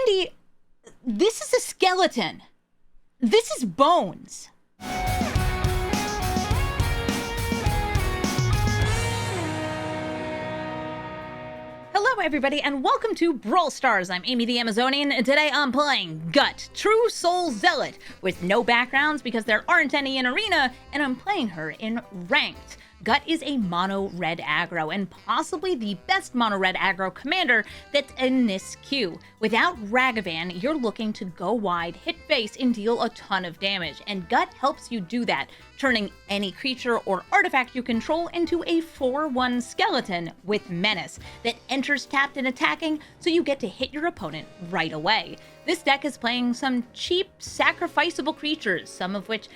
Andy, this is a skeleton. This is bones. Hello everybody and welcome to Brawl Stars. I'm Amy the Amazonian and today I'm playing Gut, True Soul Zealot, with no backgrounds because there aren't any in Arena, and I'm playing her in Ranked. Gut is a mono red aggro and possibly the best mono red aggro commander that's in this queue. Without Ragavan, you're looking to go wide, hit face, and deal a ton of damage, and Gut helps you do that, turning any creature or artifact you control into a 4/1 skeleton with menace that enters tapped and attacking, so you get to hit your opponent right away. This deck is playing some cheap, sacrificable creatures, some of which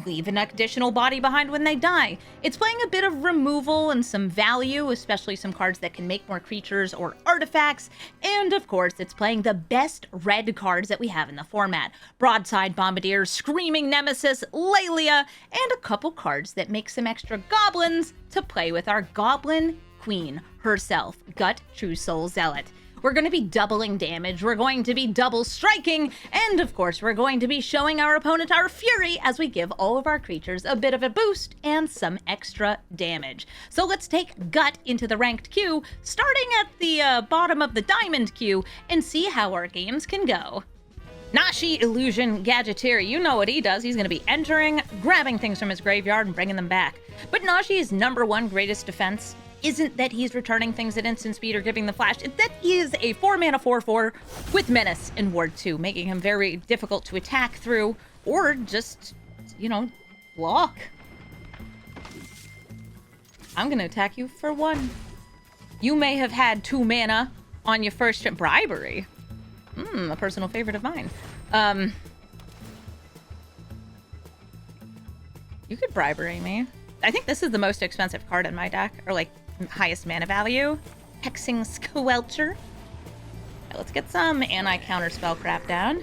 leave an additional body behind when they die. It's playing a bit of removal and some value, especially some cards that can make more creatures or artifacts, and of course it's playing the best red cards that we have in the format. Broadside Bombardier, Screaming Nemesis, Lelia, and a couple cards that make some extra goblins to play with our Goblin Queen herself, Gut True Soul Zealot. We're going to be doubling damage, we're going to be double striking, and of course we're going to be showing our opponent our fury as we give all of our creatures a bit of a boost and some extra damage. So let's take Gut into the ranked queue, starting at the bottom of the diamond queue, and see how our games can go. Nashi Illusion Gadgeteer, you know what he does. He's going to be entering, grabbing things from his graveyard and bringing them back. But Nashi's #1 greatest defense isn't that he's returning things at instant speed or giving the flash. That he is a 4-mana 4/4 with Menace in Ward 2, making him very difficult to attack through or just, you know, block. I'm going to attack you for 1. You may have had 2 mana on your first bribery. A personal favorite of mine. You could bribery me. I think this is the most expensive card in my deck, or like highest mana value. Hexing Squelcher. Okay, let's get some anti-counterspell crap down.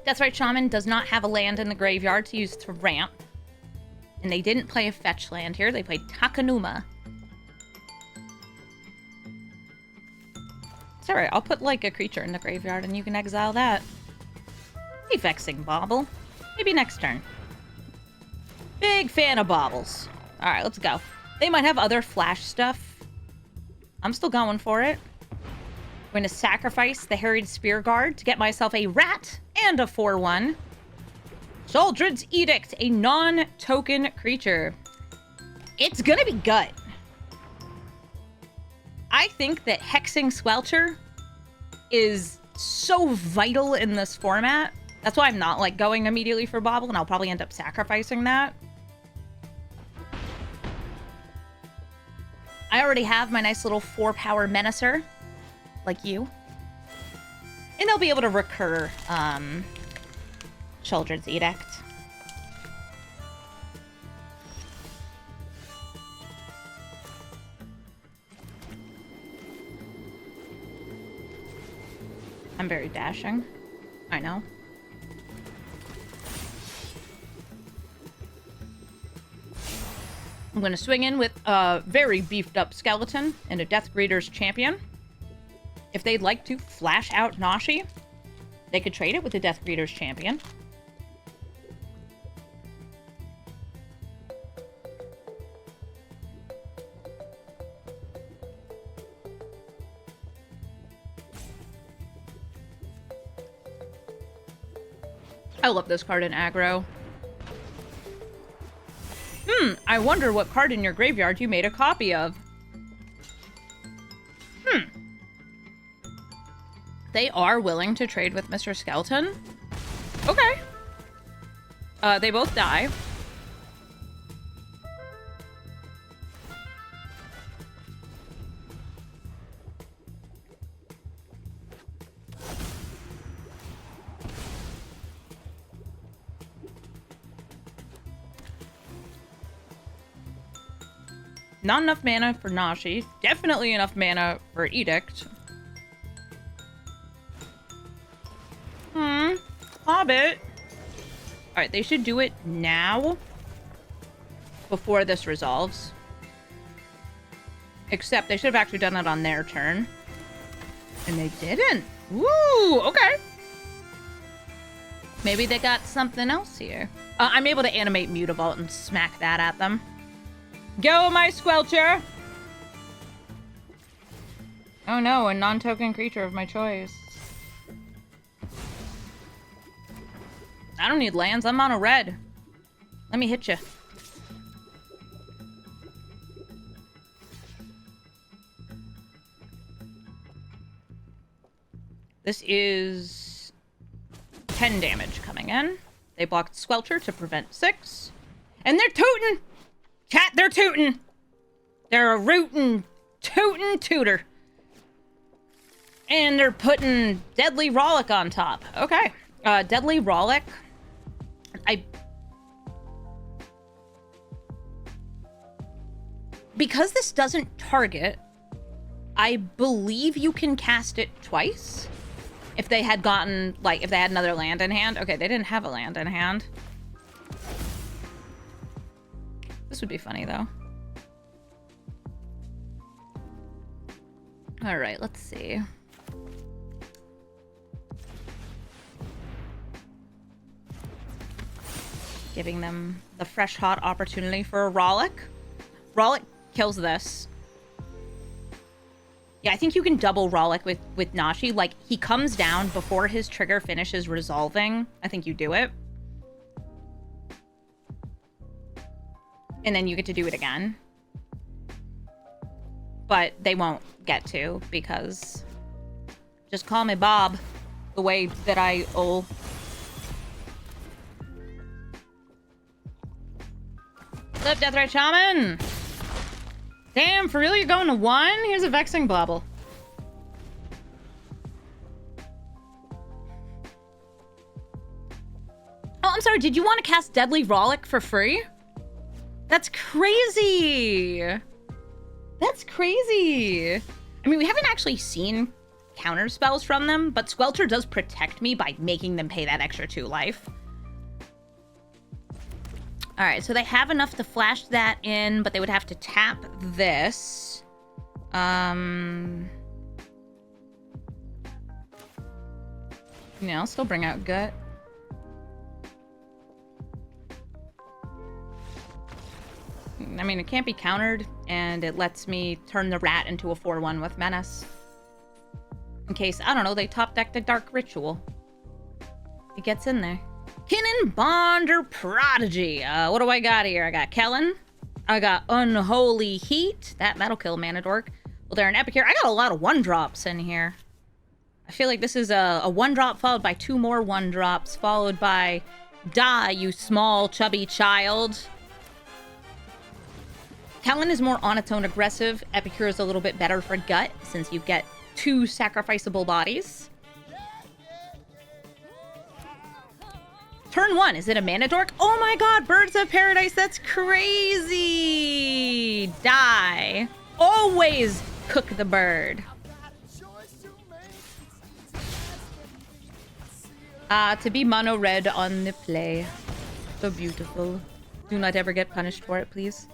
Deathrite Shaman does not have a land in the graveyard to use to ramp. And they didn't play a fetch land here, they played Takenuma. It's alright, I'll put like a creature in the graveyard and you can exile that. Hey, Vexing Bauble. Maybe next turn. Big fan of baubles. Alright, let's go. They might have other flash stuff. I'm still going for it. I'm going to sacrifice the Harried Spear Guard to get myself a rat and a 4/1. Sheoldred's Edict, a non-token creature. It's gonna be Gut. I think that Hexing Squelcher is so vital in this format. That's why I'm not like going immediately for Bauble, and I'll probably end up sacrificing that. I already have my nice little 4-power Menacer, like you. And I'll be able to recur Sheoldred's Edict. I'm very dashing. I know. I'm going to swing in with a very beefed up skeleton and a Death Greeter's Champion. If they'd like to flash out Nashi, they could trade it with the Death Greeter's Champion. I love this card in aggro. I wonder what card in your graveyard you made a copy of. They are willing to trade with Mr. Skeleton. Okay. They both die. Not enough mana for Nashi. Definitely enough mana for Edict. Hobbit. Alright, Alright, they should do it now. Before this resolves. Except they should have actually done it on their turn. And they didn't. Woo! Okay. Maybe they got something else here. I'm able to animate Mutavault and smack that at them. Go, my Squelcher! Oh no, a non-token creature of my choice. I don't need lands, I'm on a red. Let me hit you. This is 10 damage coming in. They blocked Squelcher to prevent 6. And they're tootin'! Chat, they're tootin'! They're a rootin', tootin' tooter. And they're putting Deadly Rollick on top. Okay. Deadly Rollick. Because this doesn't target, I believe you can cast it twice. If they had gotten, like, if they had another land in hand. Okay, they didn't have a land in hand. This would be funny, though. All right, let's see. Giving them the fresh, hot opportunity for a Rollick. Rollick kills this. Yeah, I think you can double Rollick with Nashi. Like, he comes down before his trigger finishes resolving. I think you do it. And then you get to do it again. But they won't get to, because... Just call me Bob. The way that I owe. What's up, Deathray Shaman? Damn, for real? You're going to 1? Here's a Vexing Bauble. Oh, I'm sorry. Did you want to cast Deadly Rollick for free? That's crazy. That's crazy. I mean, we haven't actually seen counter spells from them, but Squelcher does protect me by making them pay that extra 2 life. All right, so they have enough to flash that in, but they would have to tap this. You know, I'll still bring out Gut. I mean, it can't be countered, and it lets me turn the rat into a 4/1 with Menace. In case, I don't know, they top deck the Dark Ritual. It gets in there. Kinnan Bonder Prodigy. What do I got here? I got Kellen. I got Unholy Heat. That'll kill Mana Dork. Well, they're an Epicure. I got a lot of 1-drops in here. I feel like this is a 1-drop followed by 2 more 1-drops, followed by Die, you small, chubby child. Kellen is more on its own aggressive. Epicure is a little bit better for Gut, since you get 2 sacrificable bodies. Turn 1, is it a Mana Dork? Oh my god, Birds of Paradise, that's crazy! Die. Always cook the bird. To be mono red on the play. So beautiful. Do not ever get punished for it, please.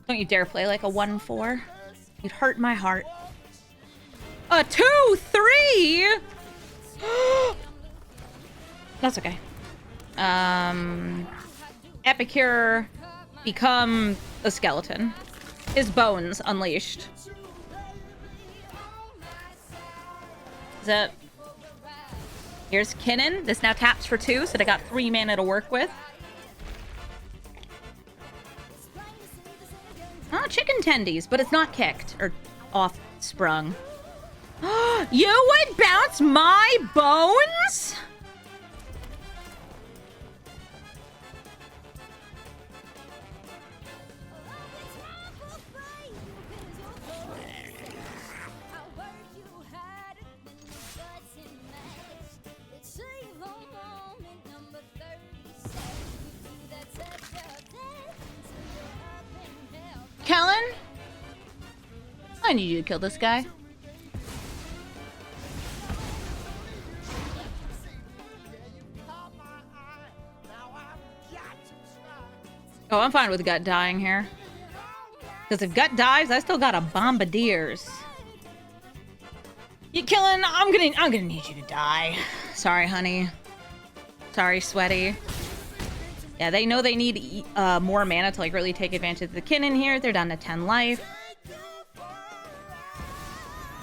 Don't you dare play like a 1/4. You'd hurt my heart. A 2/3? That's okay. Epicure become a skeleton. His bones unleashed. Here's Kinnan. This now taps for 2, so they got 3 mana to work with. Oh, chicken tendies, but it's not kicked or off sprung. You would bounce my bones? Kellen? I need you to kill this guy. Oh, I'm fine with Gut dying here. Because if Gut dies, I still got a Bombardiers. You killing? I'm gonna need you to die. Sorry, honey. Sorry, Sweaty. Yeah, they know they need more mana to like really take advantage of the Kinnan here. They're down to 10 life.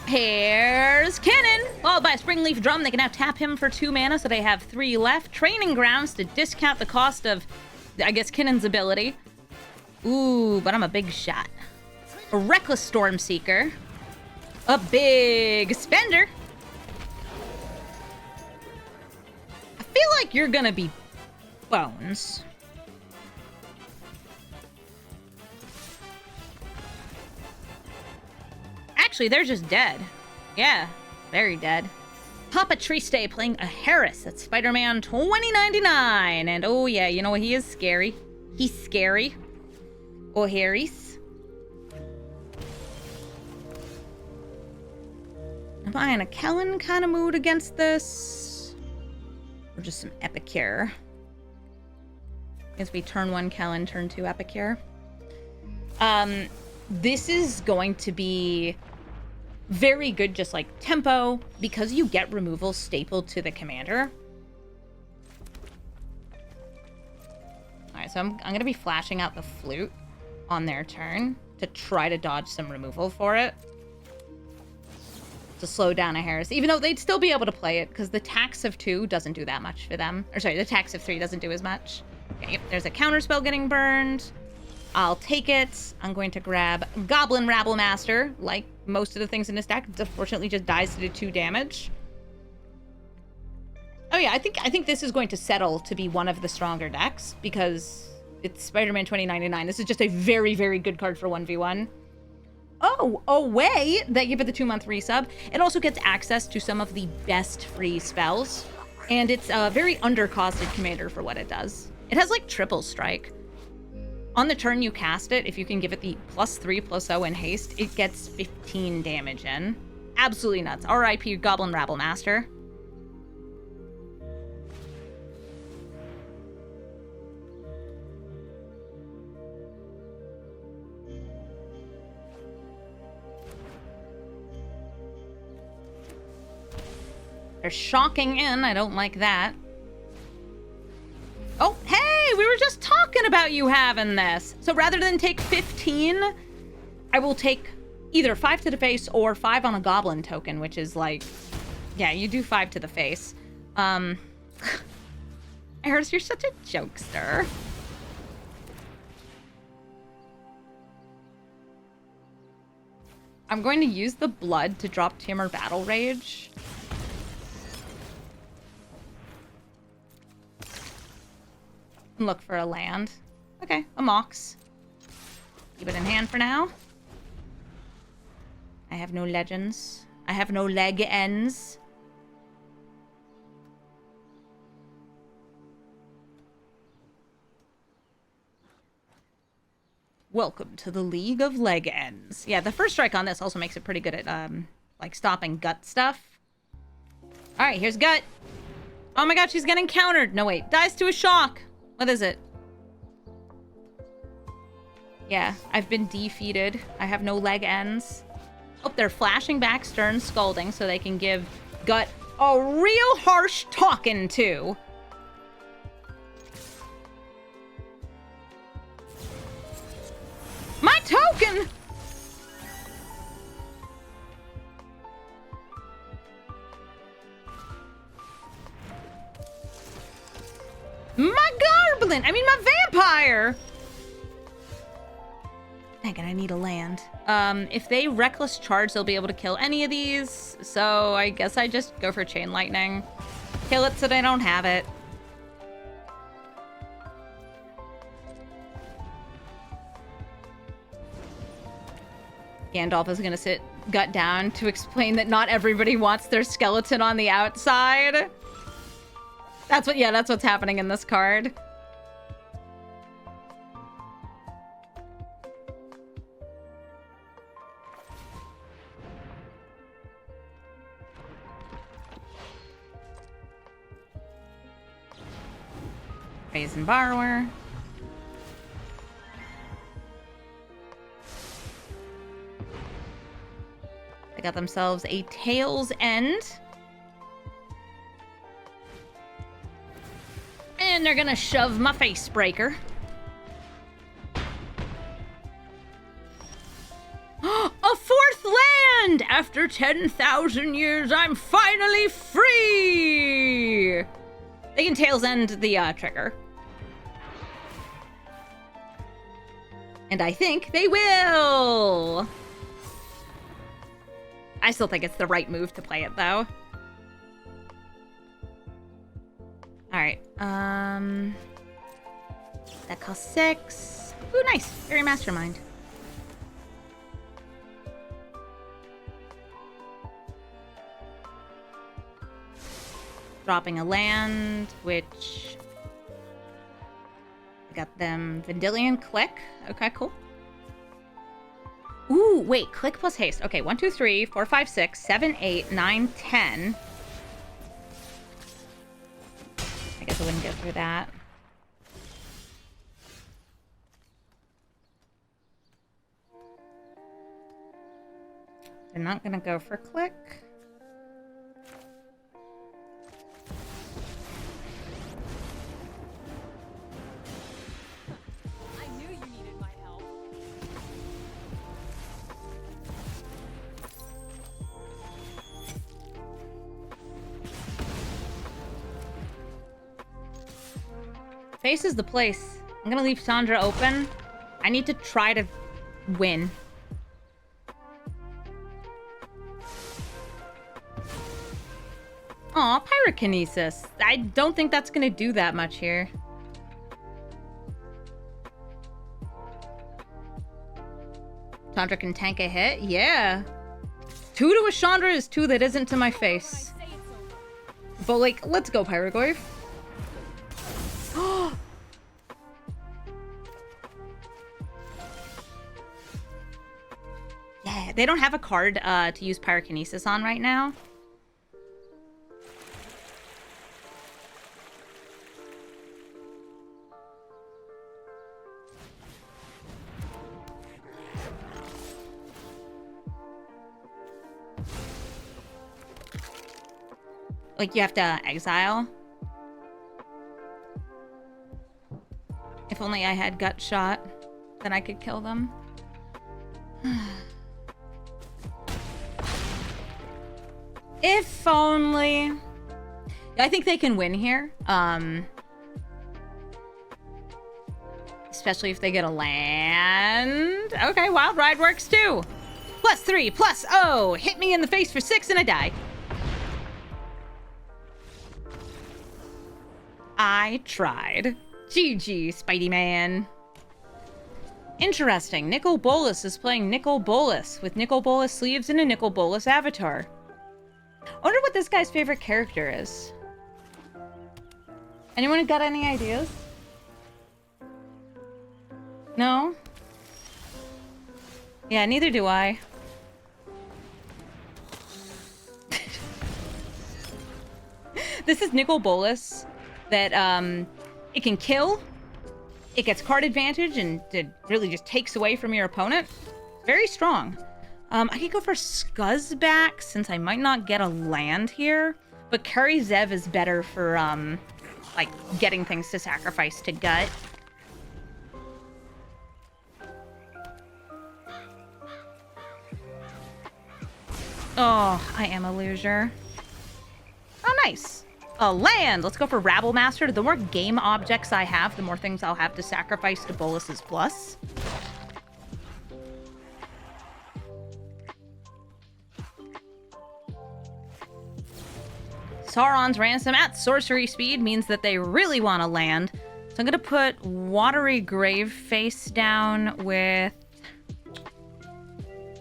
Here's Kinnan, followed by a Springleaf Drum. They can now tap him for 2 mana, so they have 3 left. Training Grounds to discount the cost of, I guess, Kinnan's ability. Ooh, but I'm a big shot. A Reckless Stormseeker. A big spender. I feel like you're gonna be Bones. Actually, they're just dead. Yeah, very dead. Papa Triste playing a Harris. That's Spider-Man 2099. And oh yeah, you know what? He is scary. He's scary. Oh, Harris. Am I in a Kellen kind of mood against this? Or just some Epicure? I guess we turn 1 Kellen, turn 2 Epicure. This is going to be very good, just like tempo, because you get removal stapled to the commander. Alright, so I'm going to be flashing out the Flute on their turn to try to dodge some removal for it. To slow down a Harris, even though they'd still be able to play it, because the tax of 2 doesn't do that much for them. Or sorry, the tax of 3 doesn't do as much. Okay, yep, there's a counterspell getting burned. I'll take it. I'm going to grab Goblin Rabblemaster. Like most of the things in this deck, it unfortunately just dies to do 2 damage. Oh yeah, I think this is going to settle to be one of the stronger decks, because it's Spider-Man 2099. This is just a very, very good card for 1v1. Oh, away! They give it the 2-month resub. It also gets access to some of the best free spells. And it's a very undercosted commander for what it does. It has like triple strike. On the turn you cast it, if you can give it the +3/+0 in haste, it gets 15 damage in. Absolutely nuts. R.I.P. Goblin Rabblemaster. They're shocking in. I don't like that. Oh, hey! We were just talking about you having this. So rather than take 15, I will take either 5 to the face or 5 on a goblin token, which is like... Yeah, you do 5 to the face. Eris, you're such a jokester. I'm going to use the blood to drop Timur Battle Rage. Look for a land. Okay, a Mox. Keep it in hand for now. I have no legends. I have no leg ends. Welcome to the League of Leg Ends. Yeah, the first strike on this also makes it pretty good at, like, stopping Gut stuff. Alright, here's Gut. Oh my god, she's getting countered. No, wait. Dies to a shock. What is it? Yeah, I've been defeated. I have no leg ends. Oh, they're flashing back Stern Scalding so they can give Gut a real harsh talking to. My token! My Goblin! I mean, my Vampire! Dang it, I need a land. If they Reckless Charge, they'll be able to kill any of these. So I guess I just go for Chain Lightning. Kill it so they don't have it. Gandalf is gonna sit Gut down to explain that not everybody wants their skeleton on the outside. That's what's happening in this card. Raise and Borrower. They got themselves a Tail's End. And they're gonna shove my face breaker. A fourth land! After 10,000 years, I'm finally free! They can Tail's End the trigger. And I think they will! I still think it's the right move to play it, though. Alright, that costs 6. Ooh, nice. Fairy Mastermind. Dropping a land, which... I got them Vendilion Click. Okay, cool. Ooh, wait, click plus haste. Okay, 1, 2, 3, 4, 5, 6, 7, 8, 9, 10. I guess I wouldn't go through that. They're not gonna go for click. Face is the place. I'm gonna leave Chandra open. I need to try to win. Aw, Pyrokinesis. I don't think that's gonna do that much here. Chandra can tank a hit? Yeah. 2 to a Chandra is 2 that isn't to my face. But, like, let's go, Pyrogoyf. Yeah, they don't have a card to use Pyrokinesis on right now. Like, you have to exile. If only I had Gut Shot, then I could kill them. If only. I think they can win here. Especially if they get a land. Okay, Wild Ride works too. +3, +0. Hit me in the face for 6 and I die. I tried. GG, Spidey Man. Interesting. Nicol Bolas is playing Nicol Bolas with Nicol Bolas sleeves and a Nicol Bolas avatar. I wonder what this guy's favorite character is. Anyone got any ideas? No? Yeah, neither do I. This is Nicol Bolas that it can kill, it gets card advantage, and it really just takes away from your opponent. Very strong. I could go for Scuzzback since I might not get a land here, but Curry Zev is better for like getting things to sacrifice to Gut. Oh, I am a loser. Oh, nice. A land! Let's go for Rabble Master. The more game objects I have, the more things I'll have to sacrifice to Bolas's plus. Sauron's Ransom at sorcery speed means that they really want to land. So I'm going to put Watery Grave face down with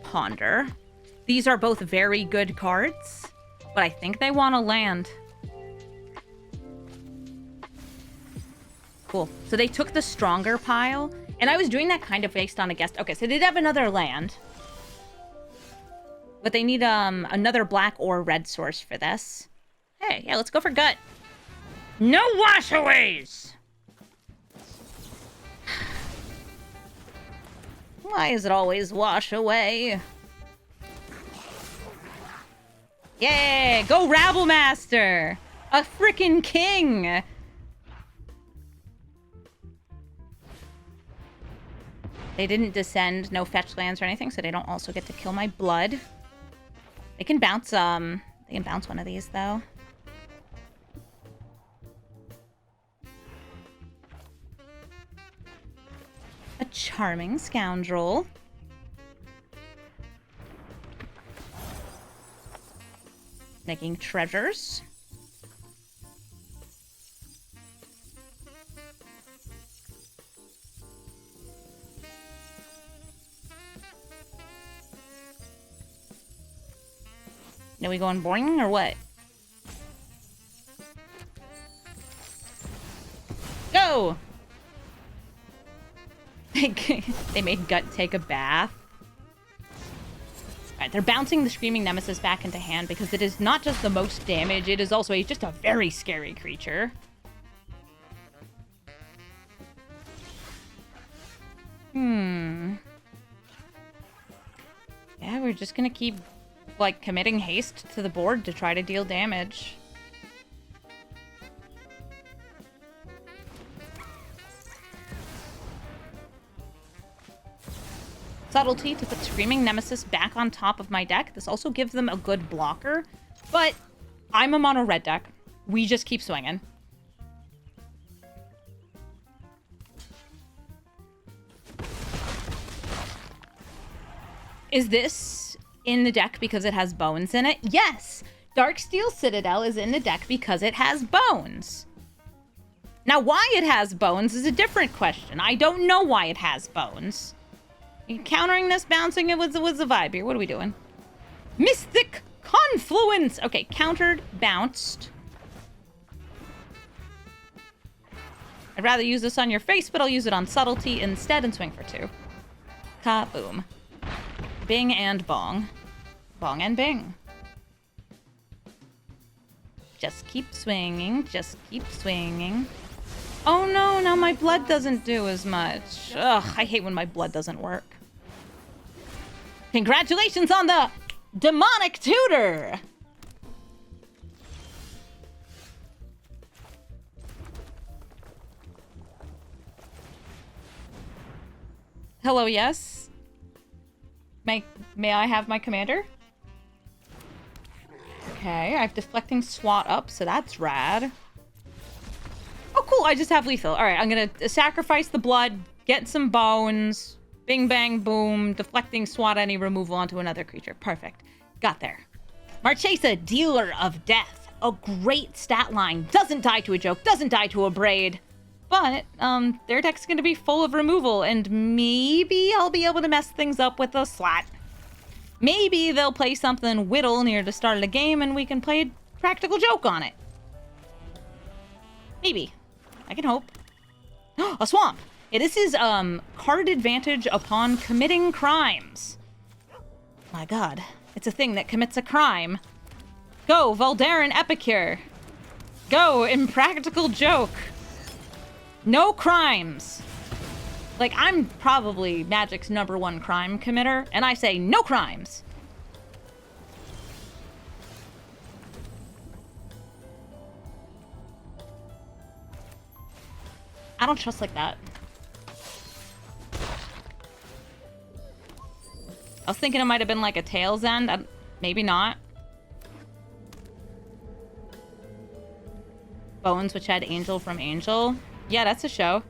Ponder. These are both very good cards, but I think they want to land. Cool. So they took the stronger pile, and I was doing that kind of based on a guess. Okay, so they did have another land, but they need another black or red source for this. Hey, yeah, let's go for Gut. No washaways! Why is it always wash away? Yay! Go Rabble Master! A frickin' king! They didn't descend, no fetch lands or anything, so they don't also get to kill my blood. They can bounce one of these though. A charming scoundrel. Making treasures. Now we going boing or what? Go! They made Gut take a bath. Alright, they're bouncing the Screaming Nemesis back into hand because it is not just the most damage, it is also just a very scary creature. Yeah, we're just gonna keep, like, committing haste to the board to try to deal damage. Subtlety to put Screaming Nemesis back on top of my deck. This also gives them a good blocker, but I'm a mono red deck. We just keep swinging. Is this in the deck because it has bones in it? Yes! Darksteel Citadel is in the deck because it has bones. Now, why it has bones is a different question. I don't know why it has bones. Countering this, bouncing it was the vibe here. What are we doing? Mythic Confluence! Okay, countered, bounced. I'd rather use this on your face, but I'll use it on Subtlety instead and swing for 2. Kaboom. Bing and bong. Bong and bing. Just keep swinging. Just keep swinging. Oh no, now my blood doesn't do as much. Ugh, I hate when my blood doesn't work. Congratulations on the demonic tutor! Hello, yes? May I have my commander? Okay, I have deflecting Swat up, so that's rad. Oh, cool, I just have lethal. Alright, I'm gonna sacrifice the blood, get some bones, bing, bang, boom, deflecting Swat any removal onto another creature. Perfect. Got there. Marchesa, Dealer of Death. A great stat line. Doesn't die to a joke, doesn't die to a braid. But, their deck's gonna be full of removal, and maybe I'll be able to mess things up with a Slot. Maybe they'll play something Whittle near the start of the game, and we can play a practical joke on it. Maybe. I can hope. A Swamp! Yeah, this is, card advantage upon committing crimes. My god. It's a thing that commits a crime. Go, Valdarin Epicure! Go, Impractical Joke! No crimes! Like, I'm probably Magic's #1 crime committer, and I say no crimes! I don't trust like that. I was thinking it might have been like a Tail's End. Maybe not. Bones, which had Angel from Angel. Yeah, that's a show.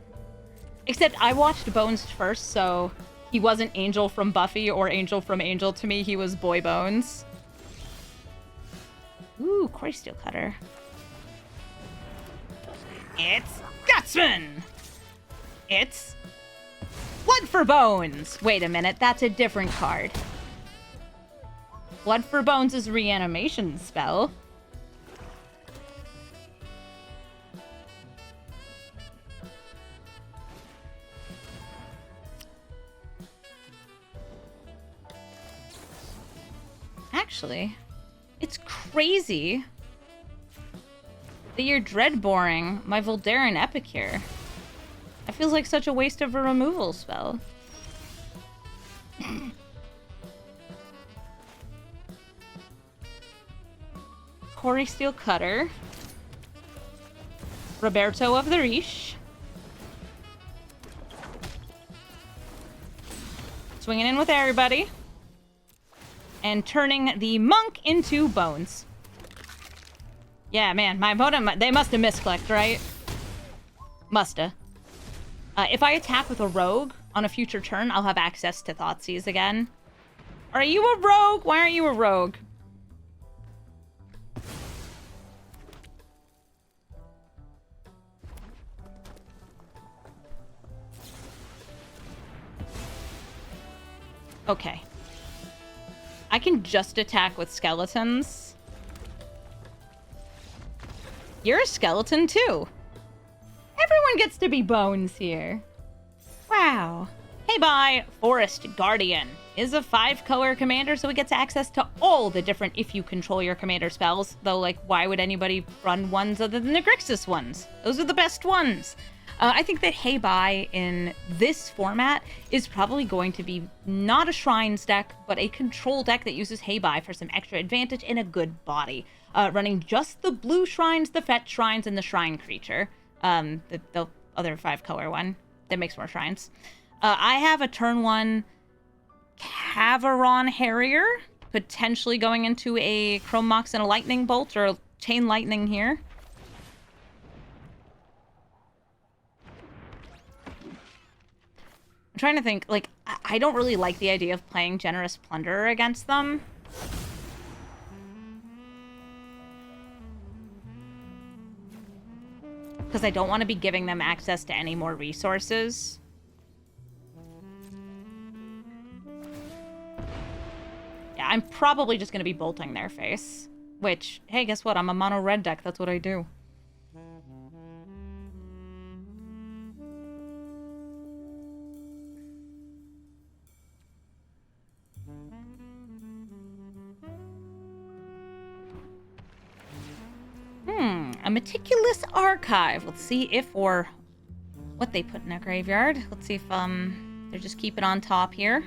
Except I watched Bones first, so he wasn't Angel from Buffy or Angel from Angel to me. He was Boy Bones. Ooh, Core Steel Cutter. It's Gutsman! It's Blood for Bones! Wait a minute, that's a different card. Blood for Bones is a reanimation spell. Actually, it's crazy that you're dreadboring my Valdarin Epicure. That feels like such a waste of a removal spell. Hoary Steel Cutter. Roberto of the Riche. Swinging in with everybody. And turning the Monk into Bones. Yeah, man, my opponent, they must have misclicked, right? Musta. If I attack with a Rogue on a future turn, I'll have access to Thoughtseize again. Are you a Rogue? Why aren't you a Rogue? Okay. I can just attack with skeletons. You're a skeleton too. Everyone gets to be Bones here. Wow. Hey, bye. Forest Guardian is a 5-color commander, so it gets access to all the different if you control your commander spells. Though, like, why would anybody run ones other than the Grixis ones? Those are the best ones. I think that Hey Bye in this format is probably going to be not a Shrines deck, but a control deck that uses Hey Bye for some extra advantage in a good body. Running just the blue Shrines, the Fetch Shrines, and the Shrine Creature. The other 5-color one that makes more Shrines. I have a turn 1 Caveron Harrier, potentially going into a Chrome Mox and a Lightning Bolt, or a Chain Lightning here. I'm trying to think, like, I don't really like the idea of playing Generous Plunderer against them. Because I don't want to be giving them access to any more resources. Yeah, I'm probably just going to be bolting their face. Which, hey, guess what? I'm a mono red deck. That's what I do. A meticulous archive. Let's see if or what they put in their graveyard. Let's see if they're just keep it on top here.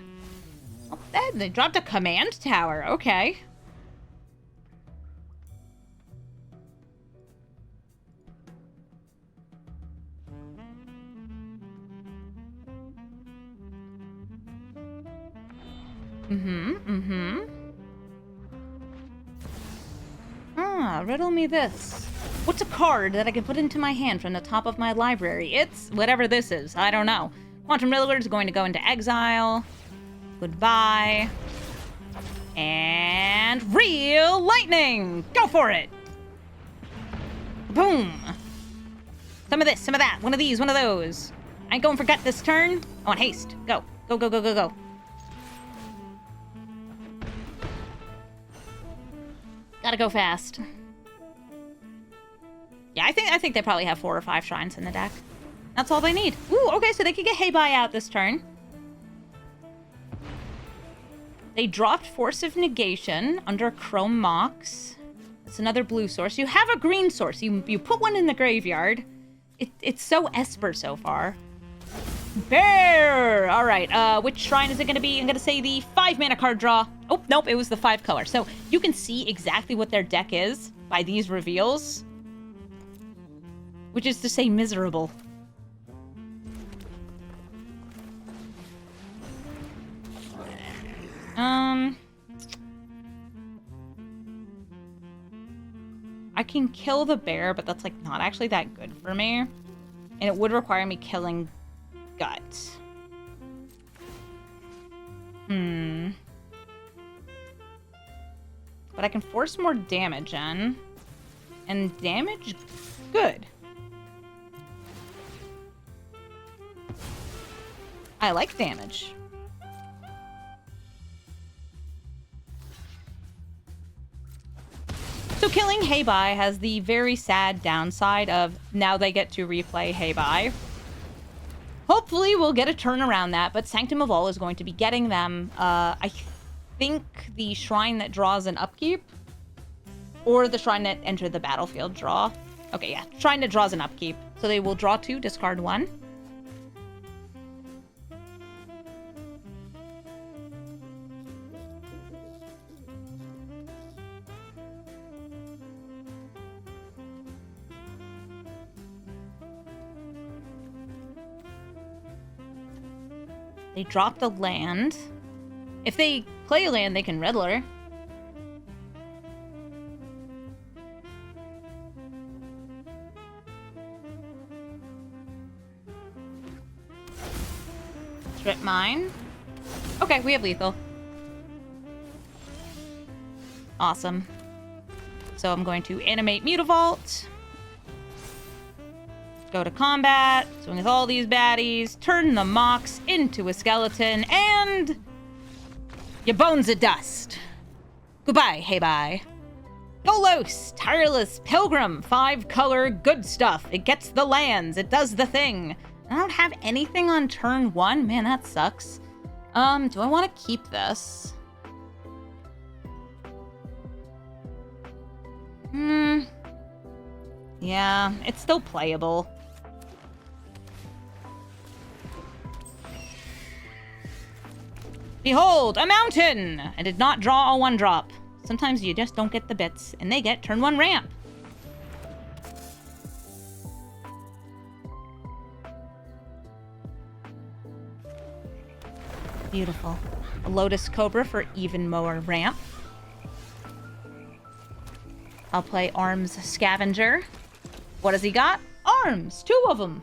Oh, they dropped a command tower. Okay. Riddle me this. What's a card that I can put into my hand from the top of my library? It's whatever this is. I don't know. Quantum Riddler is going to go into exile. Goodbye. And Real Lightning! Go for it! Boom! Some of this, some of that. One of these, one of those. I ain't going for gut this turn. I want haste. Go. Go, go, go, go, go. Gotta go fast. Yeah, I think they probably have 4 or 5 shrines in the deck. That's all they need. Ooh, okay, so they could get Hey Bye out this turn. They dropped Force of Negation under Chrome Mox. It's another blue source. You have a green source. You put one in the graveyard. It's so Esper so far. Bear! All right, which shrine is it going to be? I'm going to say the 5-mana card draw. Oh, nope, it was the 5-color. So you can see exactly what their deck is by these reveals. Which is to say miserable. I can kill the bear, but that's, like, not actually that good for me. And it would require me killing Gut. But I can force more damage in. And damage good. I like damage. So killing Hey Bye has the very sad downside of now they get to replay Hey Bye. Hopefully we'll get a turn around that, but Sanctum of All is going to be getting them, I think the Shrine that draws an upkeep, or the Shrine that entered the battlefield draw. Okay, yeah, Shrine that draws an upkeep. So they will draw 2, discard 1. They drop the land. If they play land, they can Riddler. Strip mine. Okay, we have lethal. Awesome. So I'm going to animate Mutavault. Go to combat, swing with all these baddies, turn the Mox into a skeleton, and your bones of dust. Goodbye, hey bye. Golos, Tireless Pilgrim, 5-color, good stuff. It gets the lands, it does the thing. I don't have anything on turn 1. Man, that sucks. Do I want to keep this? Yeah, it's still playable. Behold, a mountain! I did not draw a 1-drop. Sometimes you just don't get the bits, and they get turn 1 ramp. Beautiful. A Lotus Cobra for even more ramp. I'll play Arms Scavenger. What has he got? Arms! 2 of them.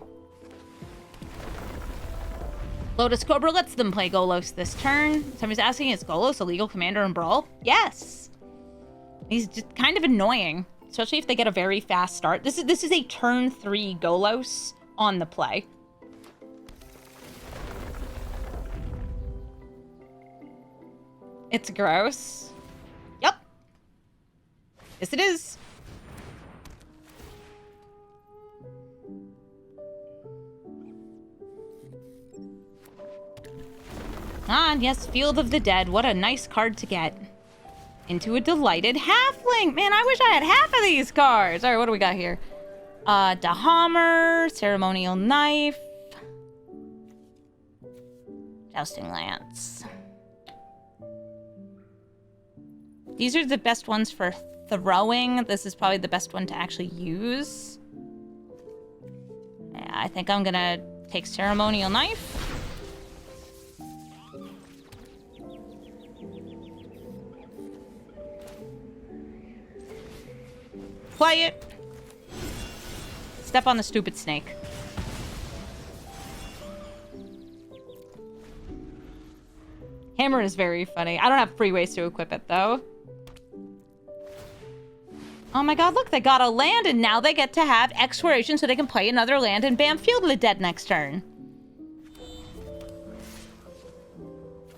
Lotus Cobra lets them play Golos this turn. Somebody's asking, is Golos a legal commander in Brawl? Yes! He's just kind of annoying, especially if they get a very fast start. This is a turn 3 Golos on the play. It's gross. Yep. Yes, it is. Ah, yes, Field of the Dead. What a nice card to get. Into a Delighted Halfling. Man, I wish I had half of these cards. All right, what do we got here? Dahammer, Ceremonial Knife, Jousting Lance. These are the best ones for throwing. This is probably the best one to actually use. Yeah, I think I'm gonna take Ceremonial Knife. Play it. Step on the stupid snake. Hammer is very funny. I don't have free ways to equip it, though. Oh my god, look, they got a land, and now they get to have Exploration so they can play another land and bam, Field of the Dead next turn.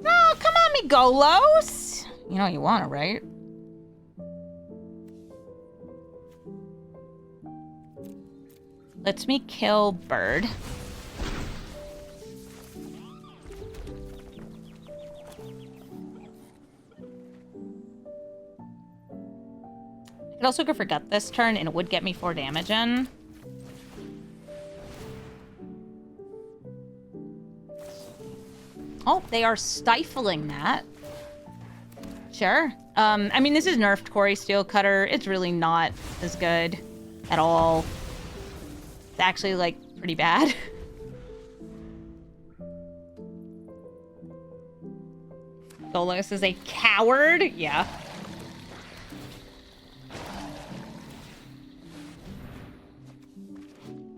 Oh, come on, me Golos! You know you want it, right? Lets me kill Bird. I could also go for Gut this turn, and it would get me 4 damage in. Oh, they are stifling that. Sure. I mean, this is nerfed Quarry Steel Cutter. It's really not as good at all. It's actually, like, pretty bad. Golos is a coward? Yeah.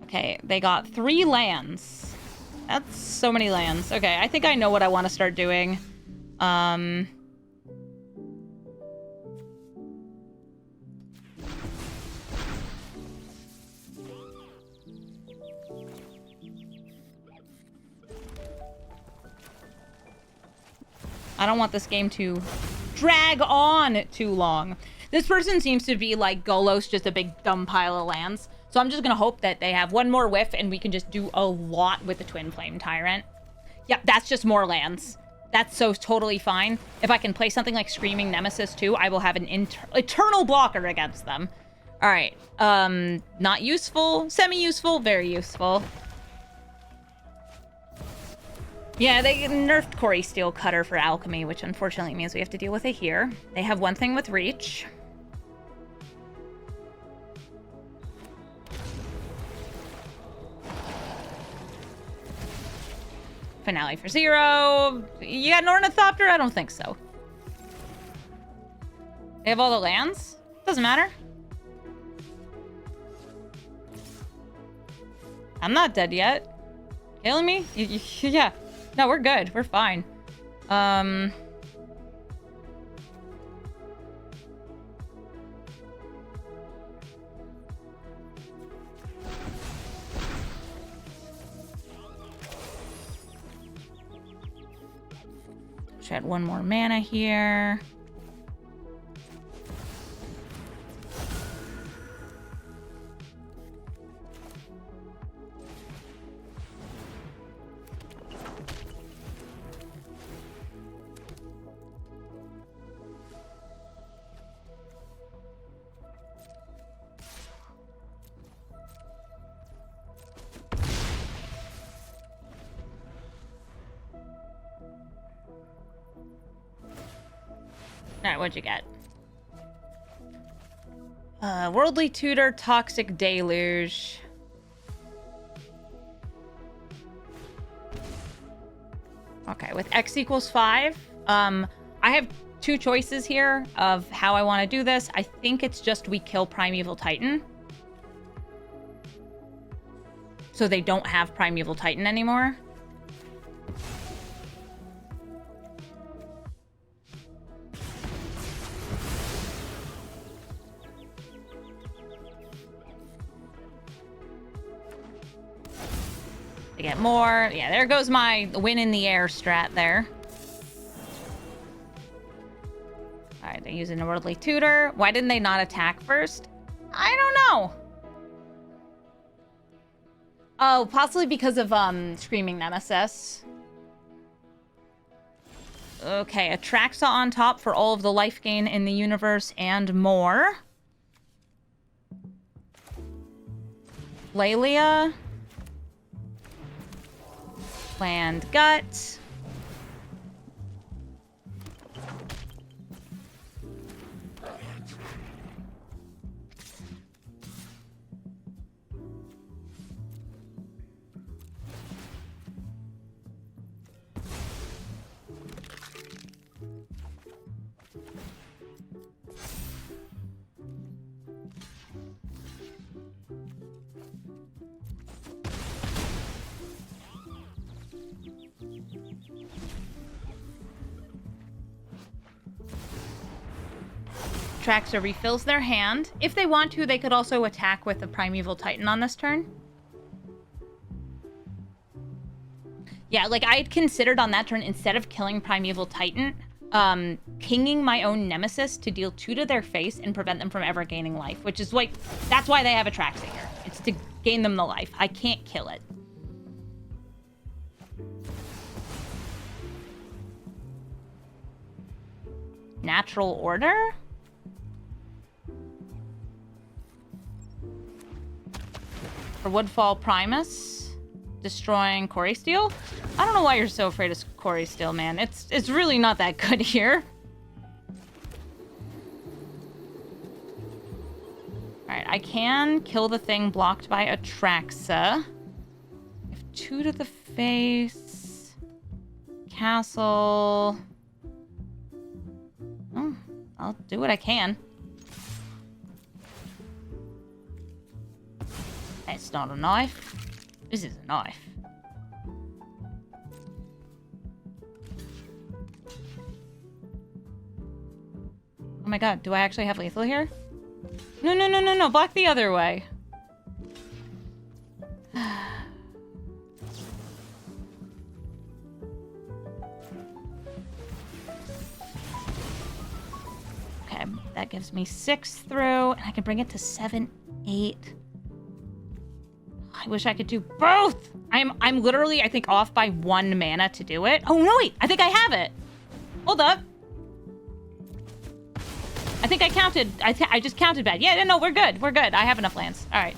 Okay, they got 3 lands. That's so many lands. Okay, I think I know what I want to start doing. I don't want this game to drag on too long. This person seems to be like Golos, just a big dumb pile of lands. So I'm just going to hope that they have one more whiff and we can just do a lot with the Twin Flame Tyrant. Yep, that's just more lands. That's so totally fine. If I can play something like Screaming Nemesis too, I will have an eternal blocker against them. All right. Not useful, semi-useful, very useful. Yeah, they nerfed Quarry Steel Cutter for Alchemy, which unfortunately means we have to deal with it here. They have one thing with Reach. Finale for 0. You got an Ornithopter? I don't think so. They have all the lands? Doesn't matter. I'm not dead yet. Killing me? Yeah. No, we're good. We're fine. Should add one more mana here. Alright, what'd you get? Worldly Tutor, Toxic Deluge. Okay, with X equals 5, I have two choices here of how I want to do this. I think it's just we kill Primeval Titan. So they don't have Primeval Titan anymore. Get more. Yeah, there goes my win in the air strat there. Alright, they're using a Worldly Tutor. Why didn't they not attack first? I don't know. Oh, possibly because of Screaming Nemesis. Okay, Atraxa on top for all of the life gain in the universe and more. Lelia. Land Gut. Atraxa refills their hand. If they want to, they could also attack with a Primeval Titan on this turn. Yeah, like I had considered on that turn, instead of killing Primeval Titan, pinging my own Nemesis to deal 2 to their face and prevent them from ever gaining life, which is like, that's why they have Atraxa here. It's to gain them the life. I can't kill it. Natural Order? For Woodfall Primus, destroying Quarry Steel. I don't know why you're so afraid of Quarry Steel, man. It's really not that good here. Alright, I can kill the thing blocked by Atraxa. If 2 to the face. Castle. Oh, I'll do what I can. That's not a knife. This is a knife. Oh my god, do I actually have lethal here? No, no, no, no, no, block the other way. Okay, that gives me 6 through, and I can bring it to 7, 8. I wish I could do both. I'm literally, I think, off by 1 mana to do it. Oh, no, wait. I think I have it. Hold up. I think I counted. I just counted bad. Yeah, no, we're good. We're good. I have enough lands. All right.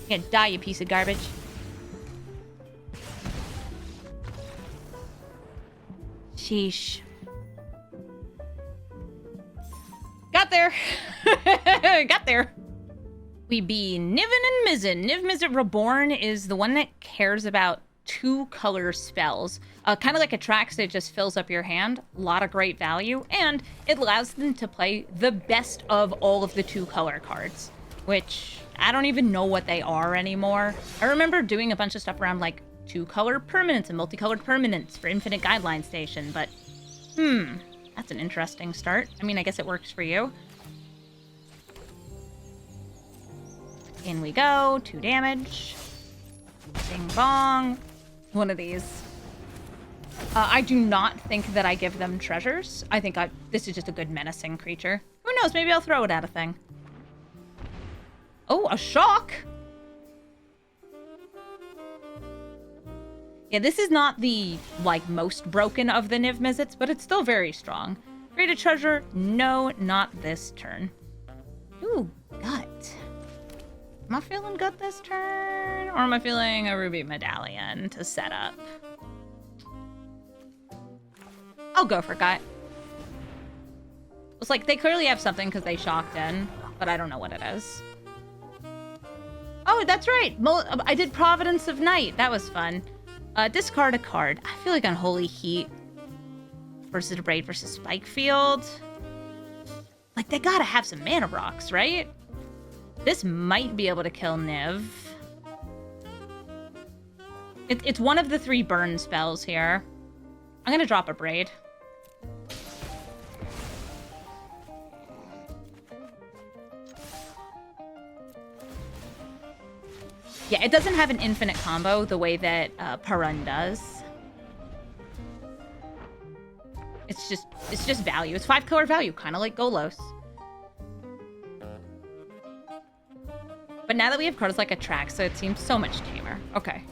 You can die, you piece of garbage. Sheesh. Got there. Got there. We be Niven and Mizzen. Niv Mizzet Reborn is the one that cares about 2-color spells. Kind of like Attracts, it just fills up your hand. A lot of great value. And it allows them to play the best of all of the 2-color cards, which I don't even know what they are anymore. I remember doing a bunch of stuff around like 2-color permanents and multicolored permanents for Infinite Guideline Station, but that's an interesting start. I mean, I guess it works for you. In we go, 2 damage. Bing bong. One of these. I do not think that I give them treasures. I think this is just a good menacing creature. Who knows, maybe I'll throw it at a thing. Oh, a shock! Yeah, this is not the, like, most broken of the Niv Mizzets, but it's still very strong. Create a treasure? No, not this turn. Ooh, gut. Am I feeling gut this turn? Or am I feeling a ruby medallion to set up? I'll go for gut. It's like, they clearly have something because they shocked in, but I don't know what it is. Oh, that's right! I did Providence of Night. That was fun. Discard a card. I feel like Unholy Heat versus Braid versus Spike Field. Like, they gotta have some mana rocks, right? This might be able to kill Niv. It's one of the 3 burn spells here. I'm gonna drop a Braid. Yeah, it doesn't have an infinite combo the way that Parun does. It's just value. It's 5-color value, kind of like Golos. But now that we have cards like Attracts, so it seems so much tamer. Okay.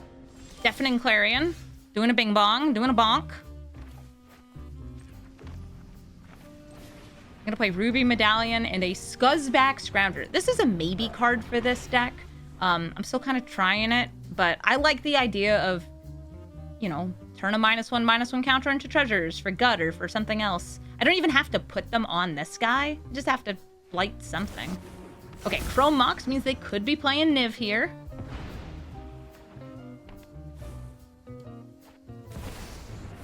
Deafening Clarion. Doing a bing bong. Doing a bonk. I'm gonna play Ruby Medallion and a Scuzzback Scrounger. This is a maybe card for this deck. I'm still kind of trying it, but I like the idea of, you know, turn a -1/-1 counter into treasures for gut or for something else. I don't even have to put them on this guy. I just have to blight something. Okay, Chrome Mox means they could be playing Niv here.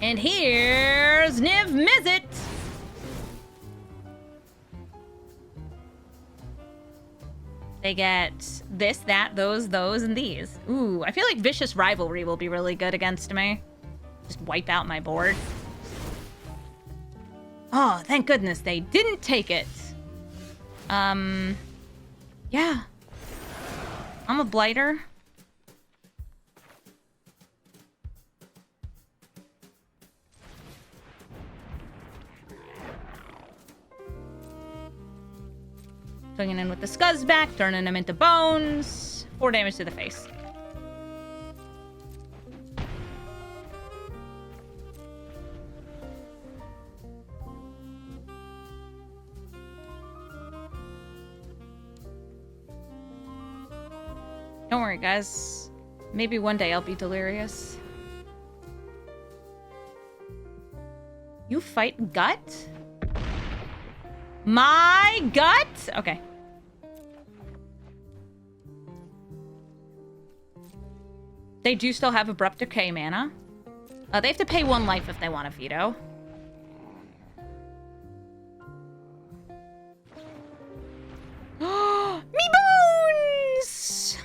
And here's Niv Mizzet! They get this, that, those, and these. Ooh, I feel like Vicious Rivalry will be really good against me. Just wipe out my board. Oh, thank goodness they didn't take it. Yeah. I'm a blighter. Swinging in with the Scuzzback, turning them into bones. 4 damage to the face. Don't worry, guys. Maybe one day I'll be delirious. You fight gut? My gut? Okay. They do still have Abrupt Decay mana. They have to pay 1 life if they want a veto. Me bones!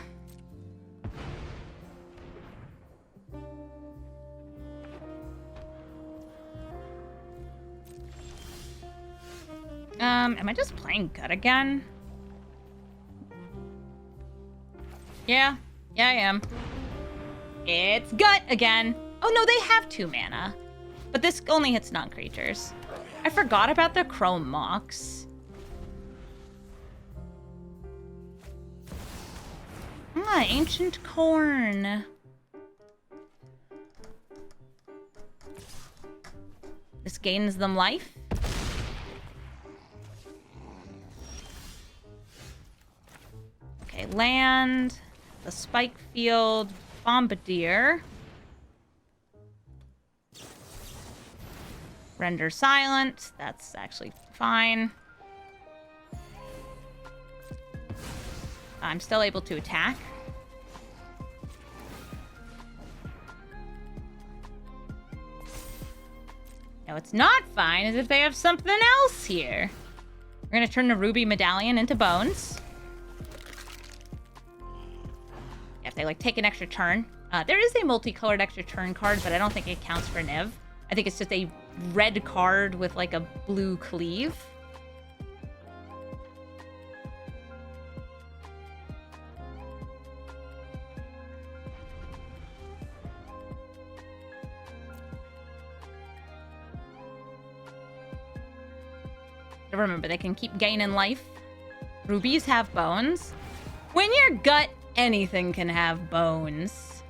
Am I just playing gut again? Yeah. Yeah, I am. It's gut again. Oh, no, they have 2 mana. But this only hits non-creatures. I forgot about the Chrome Mox. Ah, Ancient Corn. This gains them life. Okay, land, the Spike Field, Bombardier. Render silent, that's actually fine. I'm still able to attack. No, it's not fine, as if they have something else here. We're gonna turn the ruby medallion into bones. If they, like, take an extra turn. There is a multicolored extra turn card, but I don't think it counts for Niv. I think it's just a red card with, like, a blue cleave. Remember, they can keep gaining life. Rubies have bones. When you're gut, anything can have bones.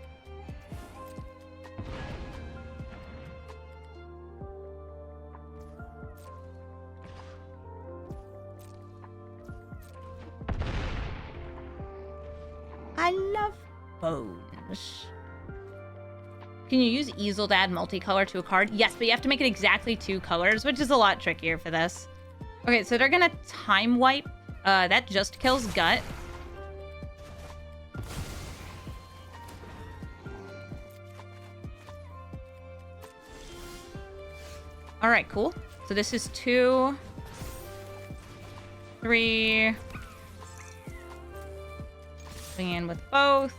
I love bones. Can you use easel to add multicolor to a card? Yes, but you have to make it exactly 2 colors, which is a lot trickier for this. Okay, so they're gonna time wipe. That just kills gut. All right, cool. So this is 2, 3. Swing in with both.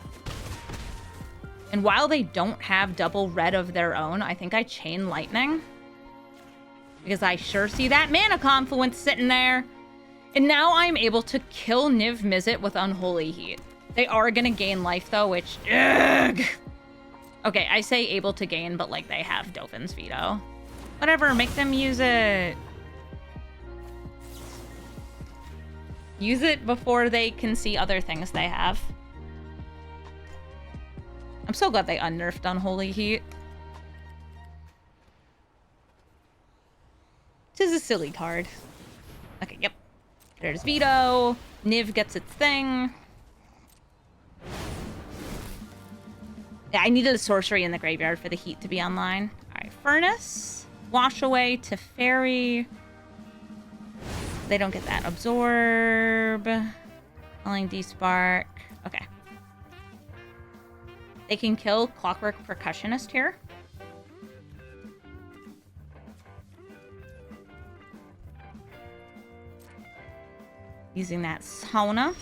And while they don't have double red of their own, I think I chain lightning. Because I sure see that mana confluence sitting there. And now I'm able to kill Niv Mizzet with Unholy Heat. They are going to gain life, though, which... Ugh. Okay, I say able to gain, but, like, they have Dauphin's Veto. Whatever, make them use it. Use it before they can see other things they have. I'm so glad they unnerfed Unholy Heat. This is a silly card. Okay, yep. There's Veto. Niv gets its thing. Yeah, I needed a sorcery in the graveyard for the heat to be online. Alright, Furnace. Wash away to Fairy. They don't get that. Absorb. Calling Despark. Okay. They can kill Clockwork Percussionist here. Using that Sauna.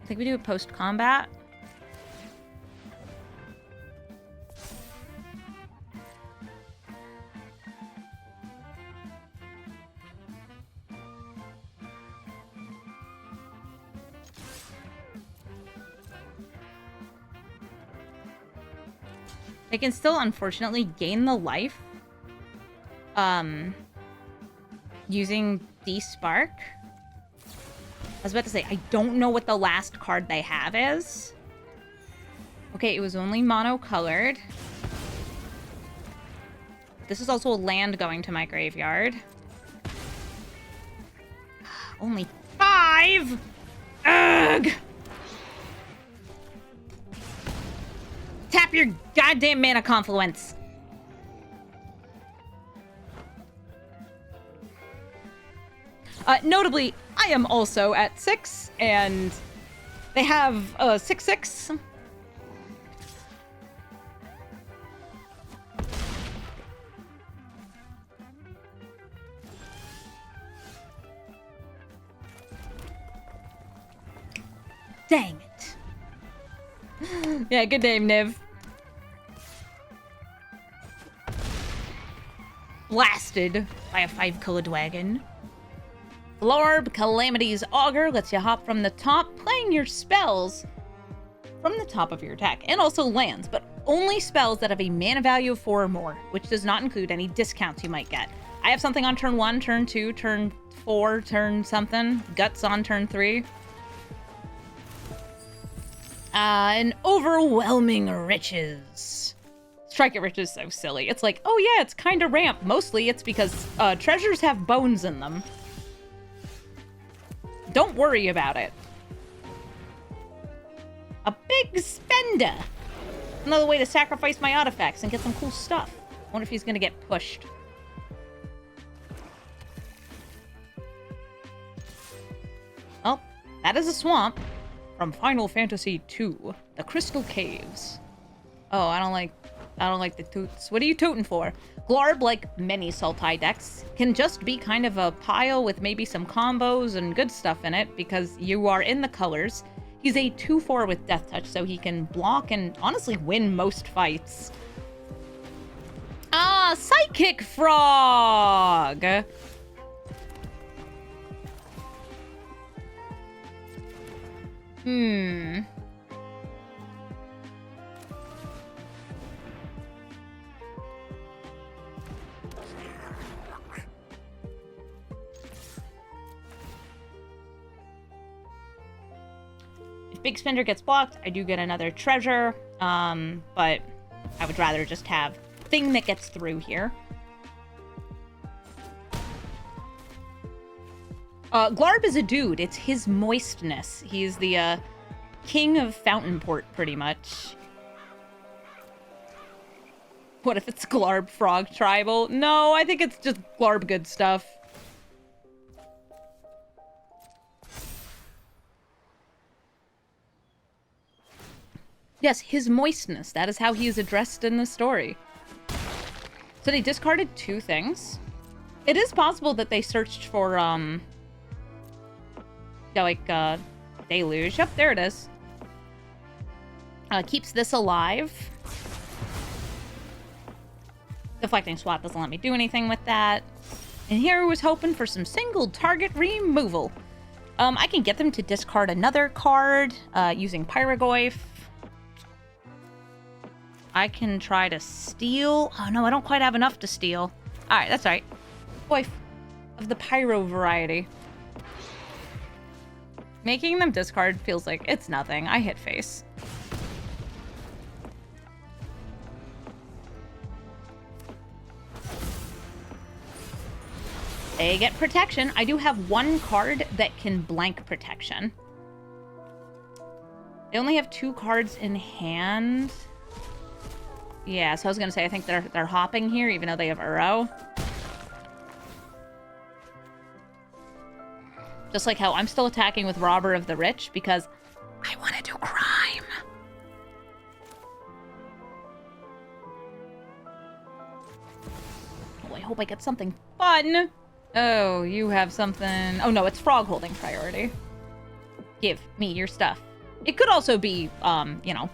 I think we do it post-combat. They can still, unfortunately, gain the life. Using Despark. I was about to say, I don't know what the last card they have is. Okay, it was only mono-colored. This is also a land going to my graveyard. Only 5! Ugh! Tap your goddamn mana confluence! Notably, I am also at 6, and they have 6/6. Dang it. Yeah, good name, Niv. Blasted by a 5-color dragon. Lorb, Calamity's Augur lets you hop from the top, playing your spells from the top of your deck, and also lands, but only spells that have a mana value of 4 or more, which does not include any discounts you might get. I have something on turn 1, turn 2, turn 4, turn something, Guts on turn 3. An Overwhelming Riches. Strike at Rich is so silly. It's like, oh yeah, it's kind of ramp. Mostly it's because treasures have bones in them. Don't worry about it. A big spender. Another way to sacrifice my artifacts and get some cool stuff. I wonder if he's gonna get pushed. Oh, that is a swamp from Final Fantasy II, the Crystal Caves. Oh, I don't like the toots. What are you tooting for? Glarb, like many Sultai decks, can just be kind of a pile with maybe some combos and good stuff in it because you are in the colors. He's a 2/4 with Death Touch, so he can block and honestly win most fights. Ah, Psychic Frog! If Big Spender gets blocked, I do get another treasure, but I would rather just have thing that gets through here. Glarb is a dude. It's his moistness. He's the king of Fountainport, pretty much. What if it's Glarb Frog Tribal? No, I think it's just Glarb good stuff. Yes, his moistness. That is how he is addressed in the story. So they discarded 2 things. It is possible that they searched for, Deluge. Yep, there it is. Keeps this alive. Deflecting Swat doesn't let me do anything with that. And here I was hoping for some single target removal. I can get them to discard another card using Pyrogoyf. I can try to steal. Oh no, I don't quite have enough to steal. Alright, that's alright. Goyf of the Pyro variety. Making them discard feels like it's nothing. I hit face. They get protection. I do have 1 card that can blank protection. They only have 2 cards in hand. Yeah, so I was gonna say I think they're hopping here, even though they have Uro. Just like how I'm still attacking with Robber of the Rich because I want to do crime. Oh, I hope I get something fun. Oh, you have something. Oh no, it's frog holding priority. Give me your stuff. It could also be, you know,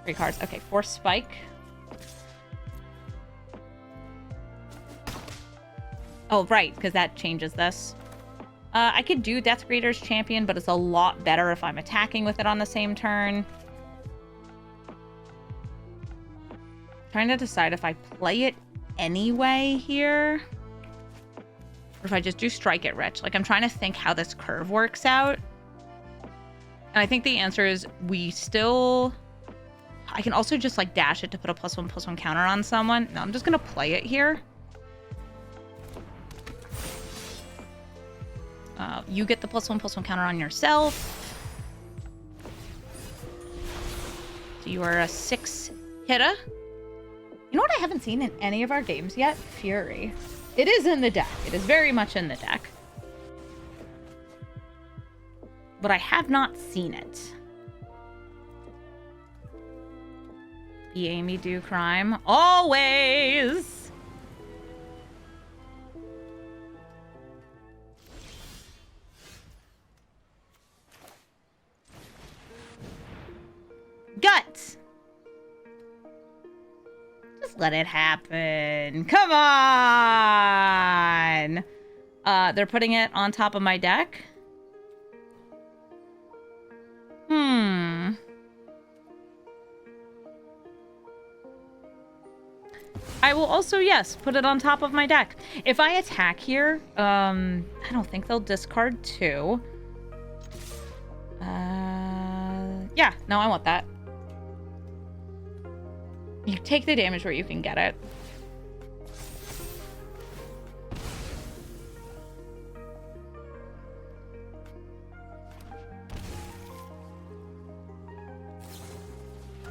3 cards. Okay, Force Spike. Oh, right, because that changes this. I could do Death Greeter's Champion, but it's a lot better if I'm attacking with it on the same turn. Trying to decide if I play it anyway here. Or if I just do Strike it Rich. Like, I'm trying to think how this curve works out. And I think the answer is we still... I can also just, like, dash it to put a +1/+1 counter on someone. No, I'm just going to play it here. You get the +1/+1 counter on yourself. So you are a 6 hitter. You know what I haven't seen in any of our games yet? Fury. It is in the deck. It is very much in the deck. But I have not seen it. Be Amy do crime. Always! Gut! Just let it happen. Come on! They're putting it on top of my deck. I will also, yes, put it on top of my deck. If I attack here, I don't think they'll discard 2. Yeah, no, I want that. You take the damage where you can get it.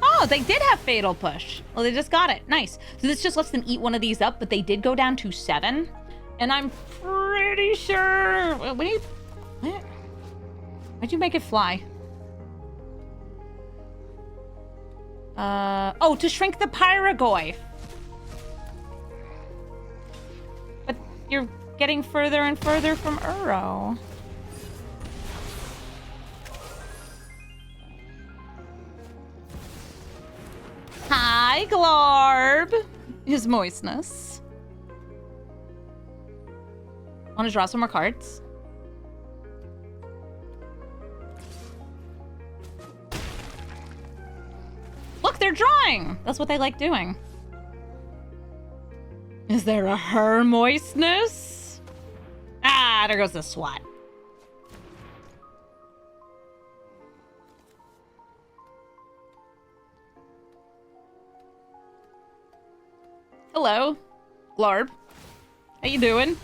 Oh, they did have Fatal Push. Well, they just got it. Nice. So this just lets them eat one of these up, but they did go down to 7. And I'm pretty sure... Wait, what? Why'd you make it fly? Oh, to shrink the Pyrogoyf. But you're getting further and further from Uro. Hi, Glarb. His moistness. Want to draw some more cards? Look, they're drawing! That's what they like doing. Is there a her moistness? Ah, there goes the Swat. Hello, Glarb. How you doing?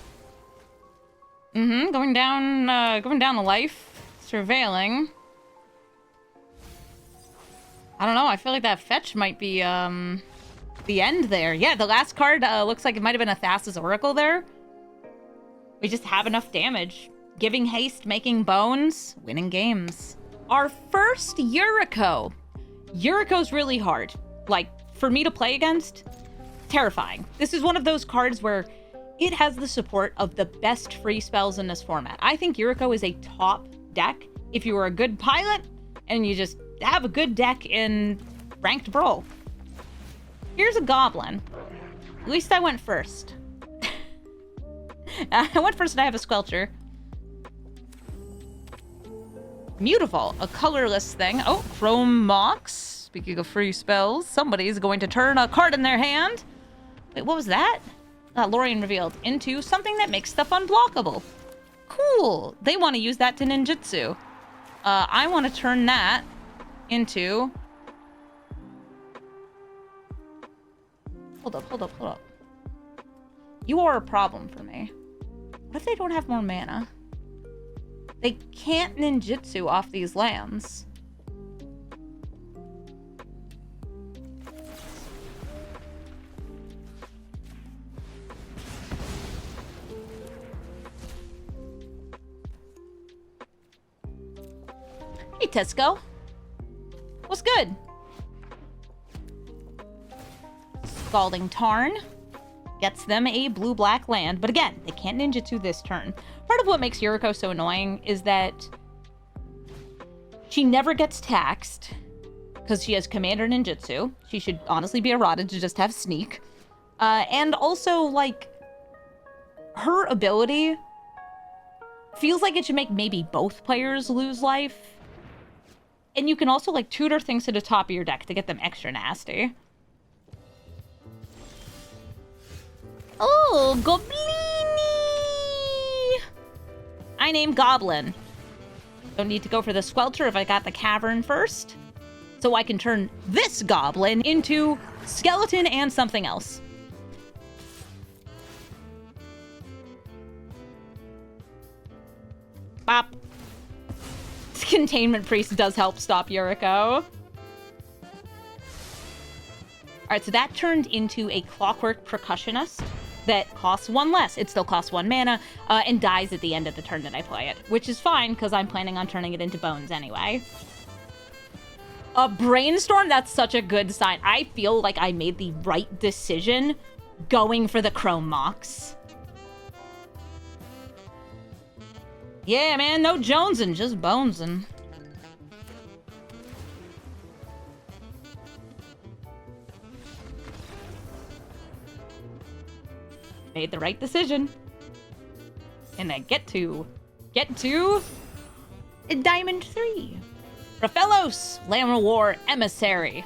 Going down to life. Surveilling. I don't know, I feel like that fetch might be, the end there. Yeah, the last card, looks like it might have been a Thassa's Oracle there. We just have enough damage. Giving haste, making bones, winning games. Our first Yuriko. Yuriko's really hard. Like, for me to play against, terrifying. This is one of those cards where it has the support of the best free spells in this format. I think Yuriko is a top deck if you are a good pilot and you just have a good deck in ranked Brawl. Here's a Goblin. At least I went first. I went first and I have a Squelcher. Mutaful, a colorless thing. Oh, Chrome Mox. Speaking of free spells, somebody's going to turn a card in their hand. Wait, what was that? Lorien revealed into something that makes stuff unblockable. Cool. They want to use that to ninjutsu. I want to turn that into... Hold up. You are a problem for me. What if they don't have more mana? They can't ninjutsu off these lands. Hey, Tesco. What's good? Scalding Tarn gets them a blue-black land, but again, they can't ninjutsu this turn. Part of what makes Yuriko so annoying is that she never gets taxed because she has Commander Ninjutsu. She should honestly be eroded to just have Sneak. And also, like, her ability feels like it should make maybe both players lose life. And you can also, like, tutor things to the top of your deck to get them extra nasty. Oh, Goblini! I name Goblin. Don't need to go for the Squelcher if I got the Cavern first. So I can turn this Goblin into Skeleton and something else. Bop. Containment Priest does help stop Yuriko. Alright, so that turned into a Clockwork Percussionist that costs one less. It still costs 1 mana, and dies at the end of the turn that I play it, which is fine, because I'm planning on turning it into bones anyway. A Brainstorm? That's such a good sign. I feel like I made the right decision going for the Chrome Mox. Yeah, man, no jonesing, just bonesing. Made the right decision. And I get to Diamond 3. Raphellos, Lamar War Emissary.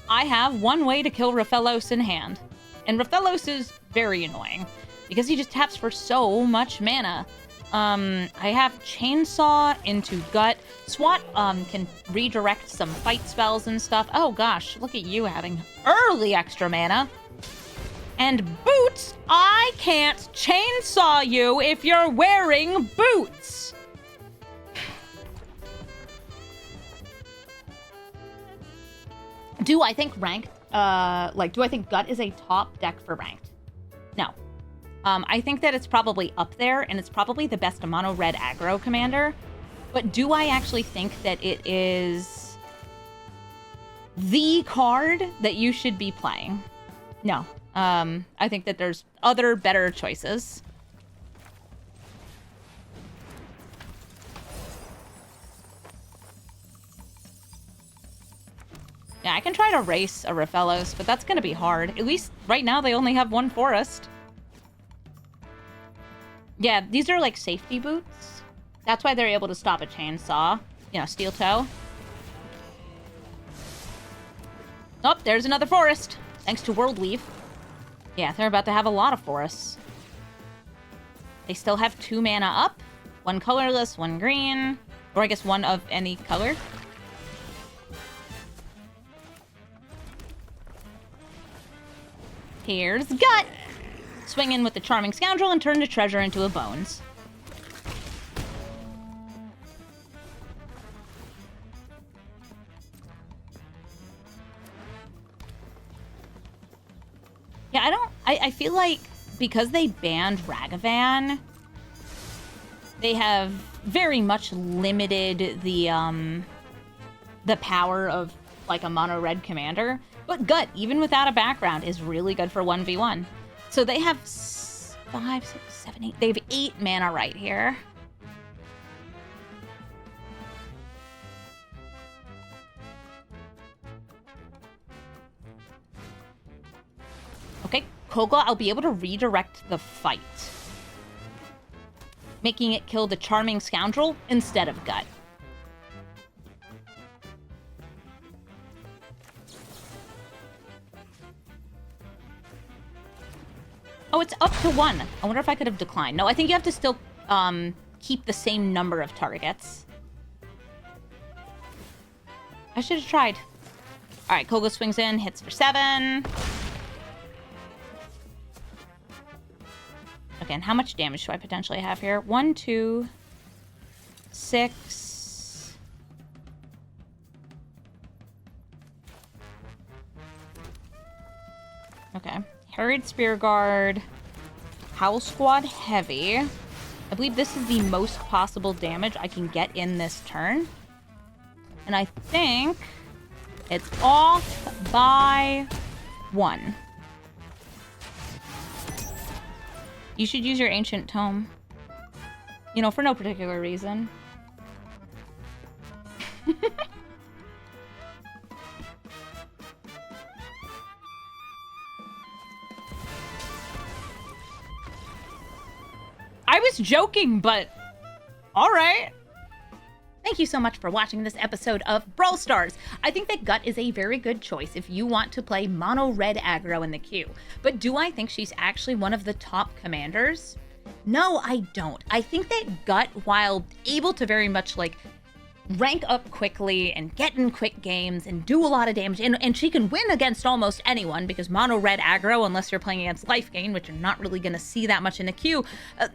I have one way to kill Raphellos in hand. And Raphellos is very annoying because he just taps for so much mana. I have Chainsaw into Gut. Swat can redirect some fight spells and stuff. Oh gosh, look at you having early extra mana. And Boots, I can't chainsaw you if you're wearing boots. Do I think ranked, do I think Gut is a top deck for ranked? No. I think that it's probably up there, and it's probably the best mono red aggro commander. But do I actually think that it is the card that you should be playing. No. I think that there's other better choices. Yeah, I can try to race a Rafellos, but that's gonna be hard. At least right now they only have one forest. Yeah, these are like safety boots. That's why they're able to stop a chainsaw. You know, steel toe. Oh, there's another forest. Thanks to World Weave. Yeah, they're about to have a lot of forests. They still have 2 mana up. 1 colorless, 1 green. Or I guess 1 of any color. Here's Gut. Swing in with the Charming Scoundrel and turn the treasure into a bones. Yeah, I feel like because they banned Ragavan, they have very much limited the power of like a mono red commander. But Gut, even without a background, is really good for 1v1. So they have 5, 6, 7, 8. They have 8 mana right here. Okay, Kogla, I'll be able to redirect the fight, making it kill the Charming Scoundrel instead of Gut. Oh, it's up to 1. I wonder if I could have declined. No, I think you have to still keep the same number of targets. I should have tried. All right, Kogla swings in, hits for 7. Again, how much damage do I potentially have here? 1, 2, 6. Okay. Harried Spear Guard. Howl Squad Heavy. I believe this is the most possible damage I can get in this turn. And I think it's off by 1. You should use your Ancient Tome. You know, for no particular reason. I was joking, but alright. Thank you so much for watching this episode of Brawl Stars. I think that Gut is a very good choice if you want to play mono red aggro in the queue. But do I think she's actually one of the top commanders? No, I don't. I think that Gut, while able to very much like rank up quickly and get in quick games and do a lot of damage, and she can win against almost anyone because mono red aggro, unless you're playing against life gain, which you're not really going to see that much in the queue,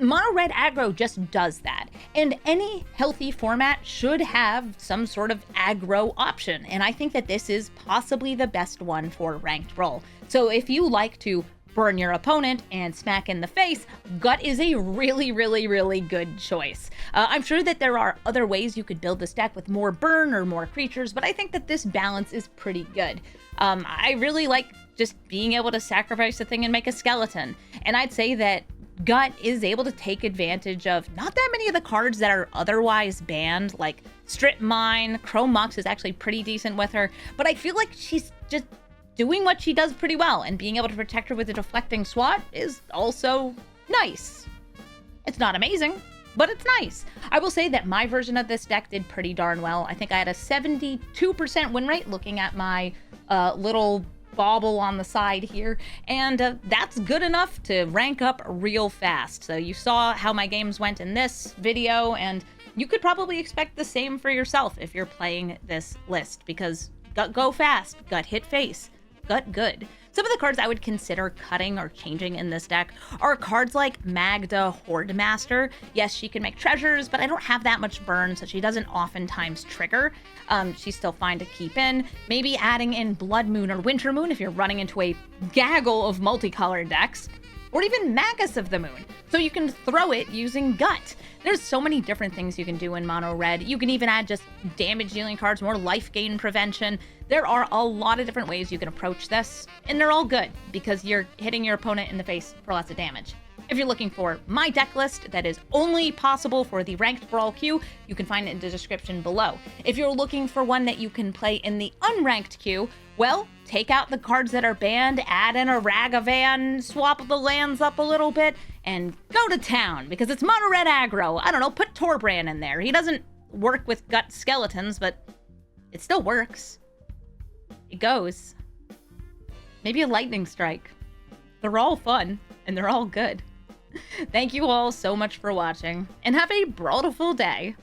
mono red aggro just does that. And any healthy format should have some sort of aggro option, and I think that this is possibly the best one for ranked role. So if you like to burn your opponent and smack in the face, Gut is a really, really, really good choice. I'm sure that there are other ways you could build this deck with more burn or more creatures, but I think that this balance is pretty good. I really like just being able to sacrifice a thing and make a skeleton, and I'd say that Gut is able to take advantage of not that many of the cards that are otherwise banned, like Strip Mine. Chrome Mox is actually pretty decent with her, but I feel like she's just doing what she does pretty well, and being able to protect her with a deflecting Swat is also nice. It's not amazing, but it's nice. I will say that my version of this deck did pretty darn well. I think I had a 72% win rate looking at my little bauble on the side here, and that's good enough to rank up real fast. So you saw how my games went in this video, and you could probably expect the same for yourself if you're playing this list, because Gut go fast, Gut hit face, Gut good. Some of the cards I would consider cutting or changing in this deck are cards like Magda Hoardmaster. Yes, she can make treasures, but I don't have that much burn, so she doesn't oftentimes trigger. She's still fine to keep in. Maybe adding in Blood Moon or Winter Moon if you're running into a gaggle of multicolored decks. or even Magus of the Moon, so you can throw it using Gut. There's so many different things you can do in mono red. You can even add just damage dealing cards, more life gain prevention. There are a lot of different ways you can approach this, and they're all good because you're hitting your opponent in the face for lots of damage. If you're looking for my deck list that is only possible for the ranked Brawl queue, you can find it in the description below. If you're looking for one that you can play in the unranked queue, well, take out the cards that are banned, add in a Ragavan, swap the lands up a little bit, and go to town, because it's mono red aggro. I don't know, put Torbran in there. He doesn't work with gut skeletons, but it still works. It goes. Maybe a lightning strike. They're all fun, and they're all good. Thank you all so much for watching, and have a brawlful day.